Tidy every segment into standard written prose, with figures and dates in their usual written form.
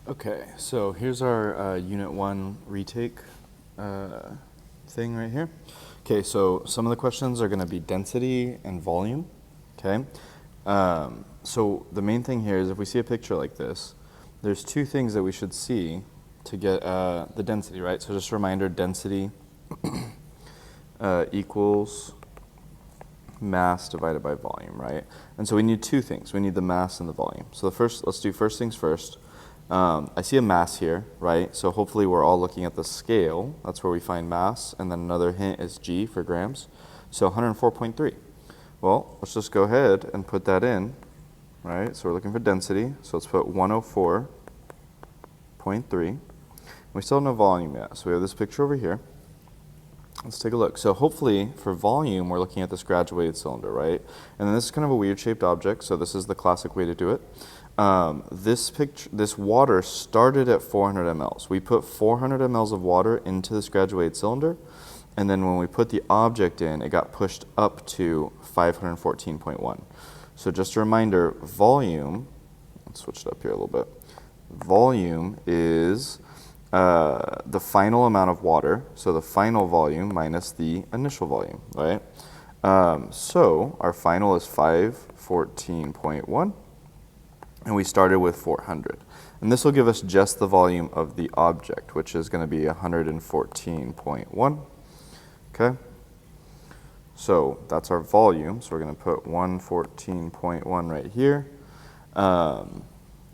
Okay, so here's our Unit 1 retake thing right here. Okay, so some of the questions are going to be density and volume, okay? So the main thing here is if we see a picture like this, there's two things that we should see to get the density, right? So just a reminder, density equals mass divided by volume, right? And so we need two things. We need the mass and the volume. So let's do first things first. I see a mass here, right? So hopefully we're all looking at the scale. That's where we find mass. And then another hint is G for grams. So 104.3. Well, let's just go ahead and put that in, right? So we're looking for density. So let's put 104.3. We still have no volume yet. So we have this picture over here. Let's take a look. So hopefully for volume, we're looking at this graduated cylinder, right? And then this is kind of a weird shaped object. So this is the classic way to do it. This water started at 400 mLs. We put 400 mLs of water into this graduated cylinder, and then when we put the object in, it got pushed up to 514.1. So just a reminder, volume, let's switch it up here a little bit. Volume is the final amount of water, so the final volume minus the initial volume, right? So our final is 514.1. And we started with 400. And this will give us just the volume of the object, which is going to be 114.1. Okay? So that's our volume. So we're going to put 114.1 right here. And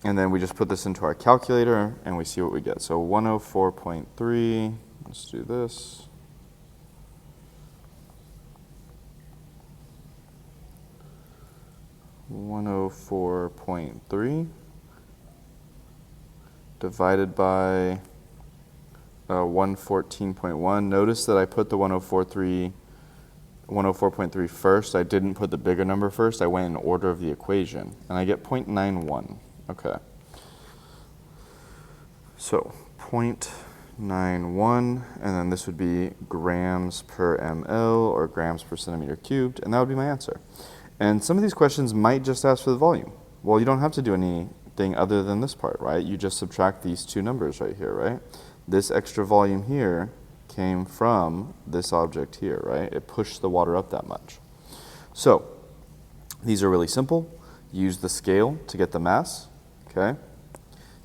then we just put this into our calculator, and we see what we get. So 104.3, let's do this. 104.3 divided by 114.1. Notice that I put the 104.3 first. I didn't put the bigger number first. I went in order of the equation, and I get 0.91. Okay. So 0.91, and then this would be grams per ml or grams per centimeter cubed, and that would be my answer. And some of these questions might just ask for the volume. Well, you don't have to do anything other than this part, right? You just subtract these two numbers right here, right? This extra volume here came from this object here, right? It pushed the water up that much. So these are really simple. Use the scale to get the mass, okay?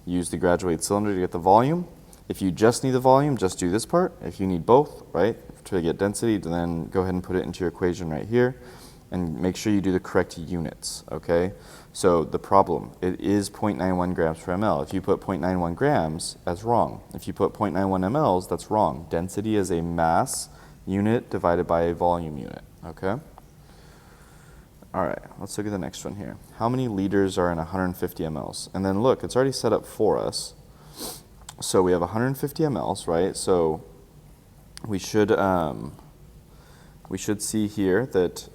Use the graduated cylinder to get the volume. If you just need the volume, just do this part. If you need both, right, to get density, then go ahead and put it into your equation right here. And make sure you do the correct units, okay? So the problem, it is 0.91 grams per ml. If you put 0.91 grams, that's wrong. If you put 0.91 mLs, that's wrong. Density is a mass unit divided by a volume unit, okay? All right, let's look at the next one here. How many liters are in 150 mLs? And then look, it's already set up for us. So we have 150 mLs, right? So we should see here that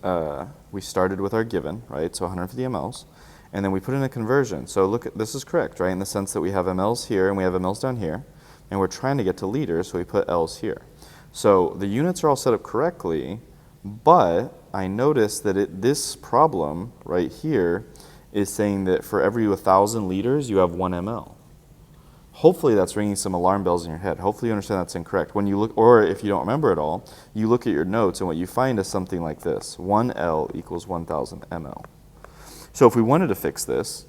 we started with our given, right? So 150 mLs, and then we put in a conversion. So look, this is correct, right? In the sense that we have mLs here and we have mLs down here, and we're trying to get to liters, so we put Ls here. So the units are all set up correctly, but I noticed that this problem right here is saying that for every 1,000 liters, you have 1 ml. Hopefully that's ringing some alarm bells in your head. Hopefully you understand that's incorrect. When you look, or if you don't remember it all, you look at your notes and what you find is something like this. 1 L equals 1,000 ml. So if we wanted to fix this,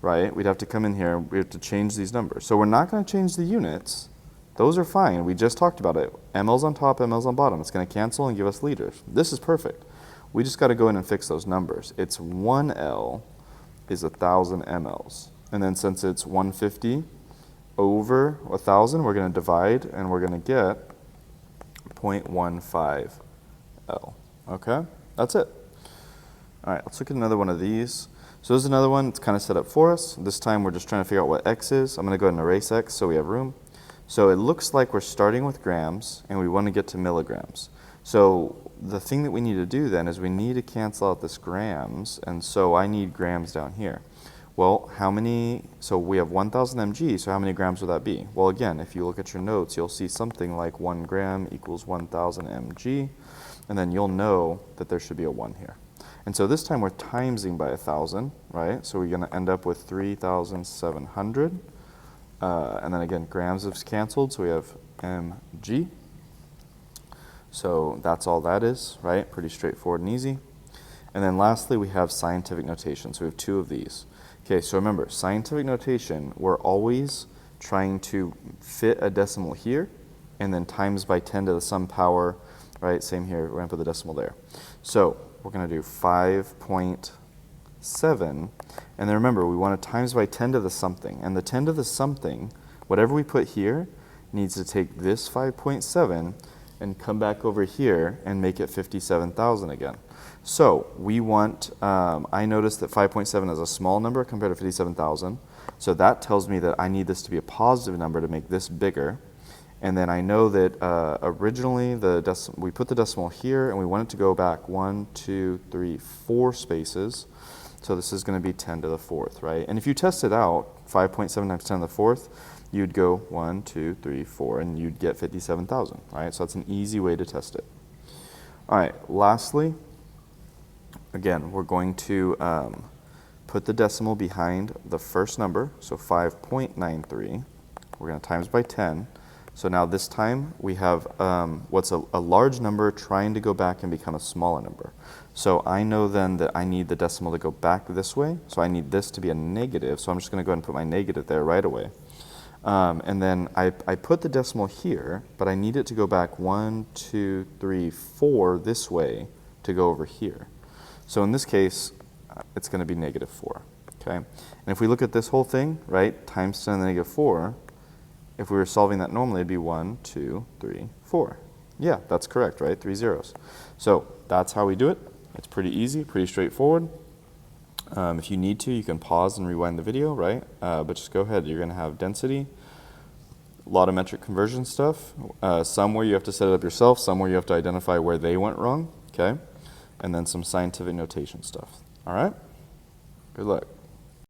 right, we'd have to come in here, we have to change these numbers. So we're not going to change the units. Those are fine. We just talked about it. mLs on top, mLs on bottom. It's going to cancel and give us liters. This is perfect. We just got to go in and fix those numbers. It's 1 L is 1,000 mLs. And then since it's 150 over 1,000, we're going to divide, and we're going to get 0.15 L. Okay? That's it. All right, let's look at another one of these. So this is another one. It's kind of set up for us. This time we're just trying to figure out what X is. I'm going to go ahead and erase X so we have room. So it looks like we're starting with grams, and we want to get to milligrams. So the thing that we need to do then is we need to cancel out this grams, and so I need grams down here. Well, so we have 1,000 mg, so how many grams would that be? Well, again, if you look at your notes, you'll see something like 1 gram equals 1,000 mg, and then you'll know that there should be a 1 here. And so this time we're timesing by 1,000, right? So we're going to end up with 3,700 And then again, grams is canceled, so we have mg. So that's all that is, right? Pretty straightforward and easy. And then lastly, we have scientific notation. So we have two of these. Okay, so remember, scientific notation, we're always trying to fit a decimal here and then times by 10 to the some power, right? Same here, we're gonna put the decimal there. So we're gonna do 5.7, and then remember, we want to times by 10 to the something, and the 10 to the something, whatever we put here, needs to take this 5.7 and come back over here and make it 57,000 again. So we want, I noticed that 5.7 is a small number compared to 57,000. So that tells me that I need this to be a positive number to make this bigger. And then I know that originally we put the decimal here and we want it to go back 1, 2, 3, 4 spaces. So this is going to be 10 to the 4th, right? And if you test it out, 5.7 times 10 to the 4th, you'd go 1, 2, 3, 4, and you'd get 57,000, right? So that's an easy way to test it. All right, lastly, again, we're going to put the decimal behind the first number, so 5.93. We're going to times by 10. So now this time we have what's a large number trying to go back and become a smaller number. So I know then that I need the decimal to go back this way. So I need this to be a negative. So I'm just going to go ahead and put my negative there right away. And then I put the decimal here, but I need it to go back 1, 2, 3, 4 this way to go over here. So in this case, it's going to be -4. Okay. And if we look at this whole thing, right, times 10 to the -4, if we were solving that normally, it'd be 1, 2, 3, 4. Yeah, that's correct, right? 3 zeros. So that's how we do it. It's pretty easy, pretty straightforward. If you need to, you can pause and rewind the video, right? But just go ahead. You're going to have density, a lot of metric conversion stuff, some where you have to set it up yourself, some where you have to identify where they went wrong, okay? And then some scientific notation stuff, all right? Good luck.